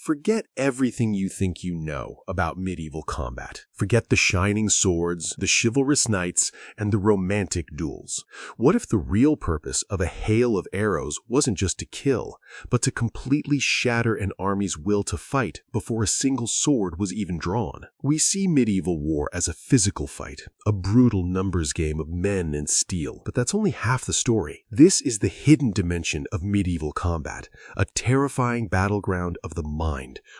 Forget everything you think you know about medieval combat. Forget the shining swords, the chivalrous knights, and the romantic duels. What if the real purpose of a hail of arrows wasn't just to kill, but to completely shatter an army's will to fight before a single sword was even drawn? We see medieval war as a physical fight, a brutal numbers game of men and steel, but that's only half the story. This is the hidden dimension of medieval combat, a terrifying battleground of the mind,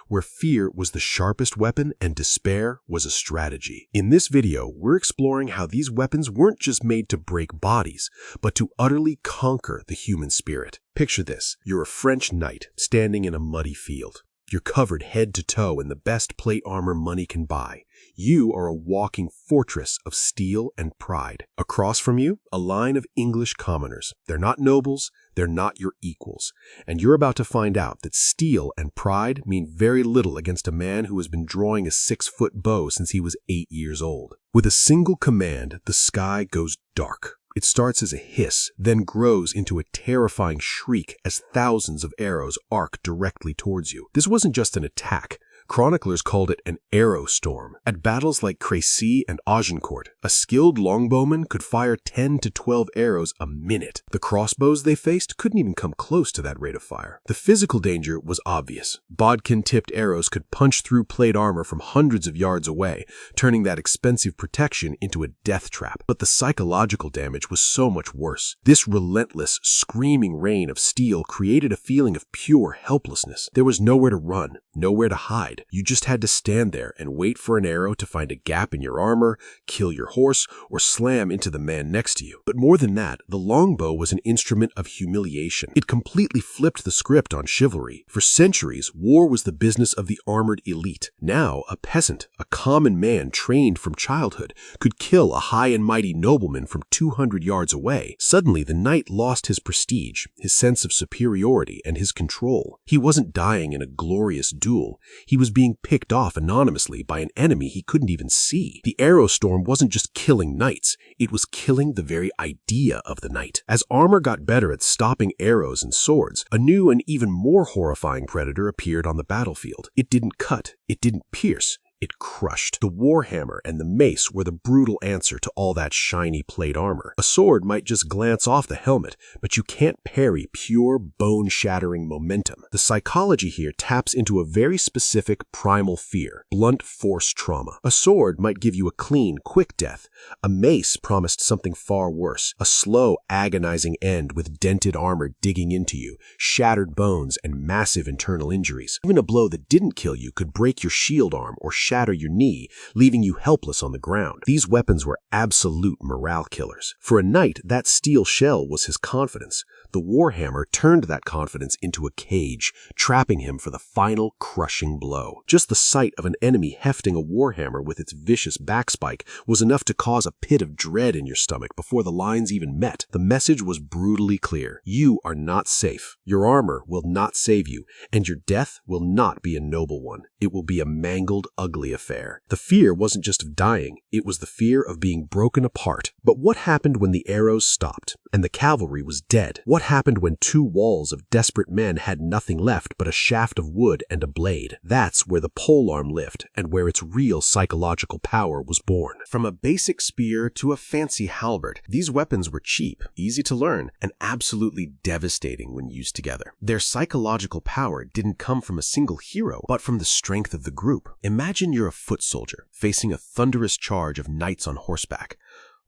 where fear was the sharpest weapon and despair was a strategy. In this video, we're exploring how these weapons weren't just made to break bodies, but to utterly conquer the human spirit. Picture this: you're a French knight standing in a muddy field. You're covered head to toe in the best plate armor money can buy. You are a walking fortress of steel and pride. Across from you, a line of English commoners. They're not nobles, they're not your equals. And you're about to find out that steel and pride mean very little against a man who has been drawing a 6-foot bow since he was 8 years old. With a single command, the sky goes dark. It starts as a hiss, then grows into a terrifying shriek as thousands of arrows arc directly towards you. This wasn't just an attack. Chroniclers called it an arrow storm. At battles like Crécy and Agincourt, a skilled longbowman could fire 10 to 12 arrows a minute. The crossbows they faced couldn't even come close to that rate of fire. The physical danger was obvious. Bodkin-tipped arrows could punch through plate armor from hundreds of yards away, turning that expensive protection into a death trap. But the psychological damage was so much worse. This relentless, screaming rain of steel created a feeling of pure helplessness. There was nowhere to run, nowhere to hide. You just had to stand there and wait for an arrow to find a gap in your armor, kill your horse, or slam into the man next to you. But more than that, the longbow was an instrument of humiliation. It completely flipped the script on chivalry. For centuries, war was the business of the armored elite. Now, a peasant, a common man trained from childhood, could kill a high and mighty nobleman from 200 yards away. Suddenly, the knight lost his prestige, his sense of superiority, and his control. He wasn't dying in a glorious duel. He was being picked off anonymously by an enemy he couldn't even see. The arrow storm wasn't just killing knights, it was killing the very idea of the knight. As armor got better at stopping arrows and swords, a new and even more horrifying predator appeared on the battlefield. It didn't cut, it didn't pierce, it crushed. The warhammer and the mace were the brutal answer to all that shiny plate armor. A sword might just glance off the helmet, but you can't parry pure, bone-shattering momentum. The psychology here taps into a very specific primal fear, blunt force trauma. A sword might give you a clean, quick death. A mace promised something far worse, a slow, agonizing end with dented armor digging into you, shattered bones, and massive internal injuries. Even a blow that didn't kill you could break your shield arm or shatter your knee, leaving you helpless on the ground. These weapons were absolute morale killers. For a knight, that steel shell was his confidence. The warhammer turned that confidence into a cage, trapping him for the final crushing blow. Just the sight of an enemy hefting a warhammer with its vicious backspike was enough to cause a pit of dread in your stomach before the lines even met. The message was brutally clear. You are not safe. Your armor will not save you, and your death will not be a noble one. It will be a mangled, ugly affair. The fear wasn't just of dying, it was the fear of being broken apart. But what happened when the arrows stopped and the cavalry was dead? What happened when two walls of desperate men had nothing left but a shaft of wood and a blade? That's where the polearm lived and where its real psychological power was born. From a basic spear to a fancy halberd, these weapons were cheap, easy to learn, and absolutely devastating when used together. Their psychological power didn't come from a single hero, but from the strength of the group. Imagine you're a foot soldier facing a thunderous charge of knights on horseback.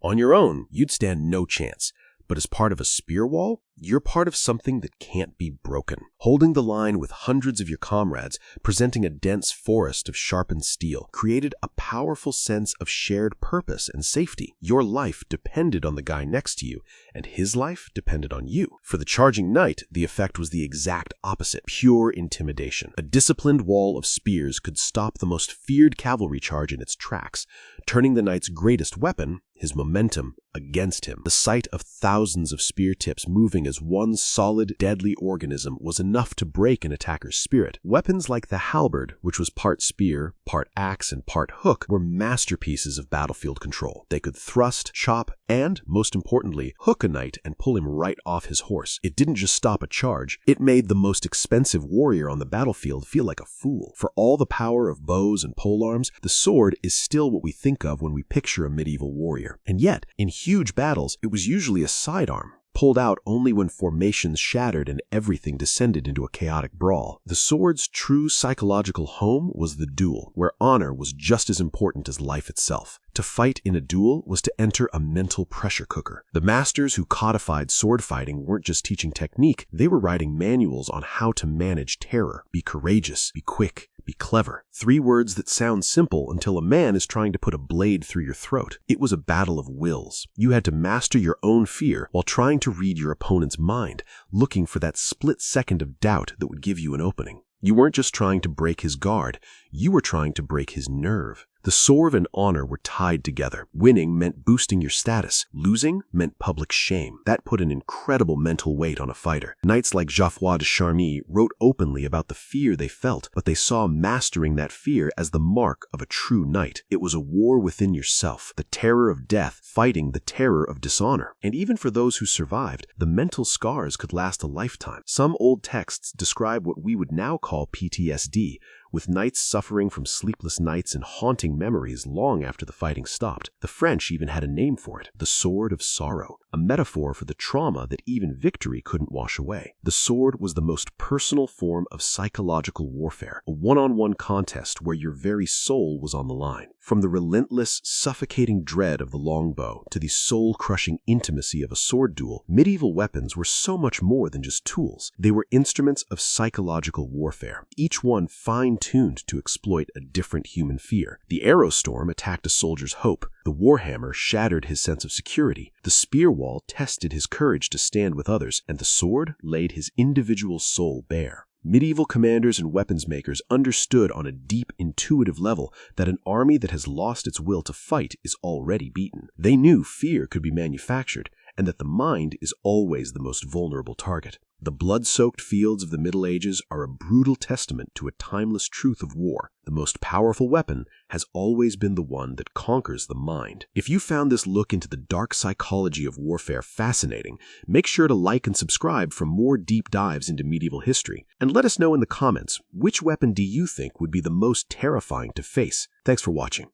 On your own, you'd stand no chance. But as part of a spear wall, you're part of something that can't be broken. Holding the line with hundreds of your comrades, presenting a dense forest of sharpened steel, created a powerful sense of shared purpose and safety. Your life depended on the guy next to you, and his life depended on you. For the charging knight, the effect was the exact opposite, pure intimidation. A disciplined wall of spears could stop the most feared cavalry charge in its tracks, turning the knight's greatest weapon, his momentum against him. The sight of thousands of spear tips moving as one solid, deadly organism was enough to break an attacker's spirit. Weapons like the halberd, which was part spear, part axe, and part hook, were masterpieces of battlefield control. They could thrust, chop, and, most importantly, hook a knight and pull him right off his horse. It didn't just stop a charge, it made the most expensive warrior on the battlefield feel like a fool. For all the power of bows and polearms, the sword is still what we think of when we picture a medieval warrior. And yet, in huge battles, it was usually a sidearm, pulled out only when formations shattered and everything descended into a chaotic brawl. The sword's true psychological home was the duel, where honor was just as important as life itself. To fight in a duel was to enter a mental pressure cooker. The masters who codified sword fighting weren't just teaching technique, they were writing manuals on how to manage terror. Be courageous, be quick, be clever. 3 words that sound simple until a man is trying to put a blade through your throat. It was a battle of wills. You had to master your own fear while trying to read your opponent's mind, looking for that split second of doubt that would give you an opening. You weren't just trying to break his guard, you were trying to break his nerve. The sword and honor were tied together. Winning meant boosting your status. Losing meant public shame. That put an incredible mental weight on a fighter. Knights like Geoffroy de Charmy wrote openly about the fear they felt, but they saw mastering that fear as the mark of a true knight. It was a war within yourself, the terror of death fighting the terror of dishonor. And even for those who survived, the mental scars could last a lifetime. Some old texts describe what we would now call PTSD, with knights suffering from sleepless nights and haunting memories long after the fighting stopped. The French even had a name for it, the Sword of Sorrow, a metaphor for the trauma that even victory couldn't wash away. The sword was the most personal form of psychological warfare, a one-on-one contest where your very soul was on the line. From the relentless, suffocating dread of the longbow to the soul-crushing intimacy of a sword duel, medieval weapons were so much more than just tools. They were instruments of psychological warfare, each one fine-tuned to exploit a different human fear. The arrow storm attacked a soldier's hope. The warhammer shattered his sense of security. The spear wall tested his courage to stand with others, and the sword laid his individual soul bare. Medieval commanders and weapons makers understood on a deep, intuitive level that an army that has lost its will to fight is already beaten. They knew fear could be manufactured, and that the mind is always the most vulnerable target. The blood-soaked fields of the Middle Ages are a brutal testament to a timeless truth of war. The most powerful weapon has always been the one that conquers the mind. If you found this look into the dark psychology of warfare fascinating, make sure to like and subscribe for more deep dives into medieval history. And let us know in the comments, which weapon do you think would be the most terrifying to face? Thanks for watching.